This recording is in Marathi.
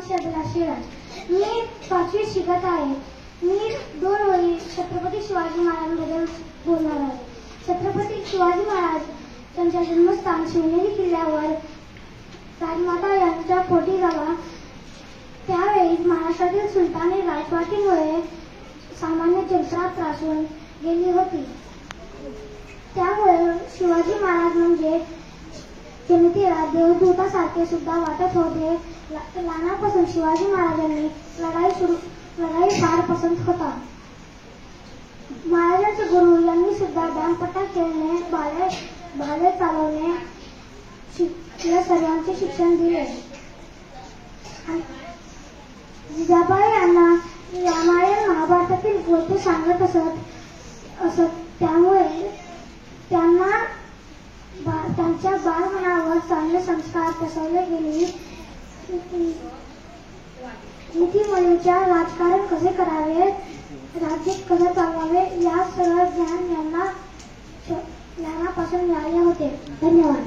शबला शिराज. मी 5वी शिकत आहे. मी 2 ओळी छत्रपती शिवाजी महाराजांबद्दल बोलणार आहे. छत्रपती शिवाजी महाराज त्यांच्या जन्मस्थान शिवनेरी किल्ल्यावर राजमाता यांच्या पोटी झाला. त्यावेळी महाराष्ट्रातील सुलतानी राजवटीमुळे सामान्य जनता त्रासून गेली होती. त्यामुळे शिवाजी महाराज म्हणजे जनतेला देवदूतासारखे सुद्धा वाटत होते. लहानापासून शिवाजी महाराजांनी लढाई फार पसंत होता. महाराजांचे गुरु यांनी सुद्धा दांडपट्टा खेळणे, भाले चालवणे या सर्वांचे शिक्षण दिले. जिजाबाई यांना रामायण महाभारतातील गोष्टी सांगत असत. त्यामुळे त्यांना त्यांच्या बालमनावर चांगले संस्कार बसवले गेले. नीतिमत्तेचे राजकारण कसे करावे, राज्य कसे चालवावे या सगळं ज्ञान यांना लहानापासून मिळाले होते. धन्यवाद.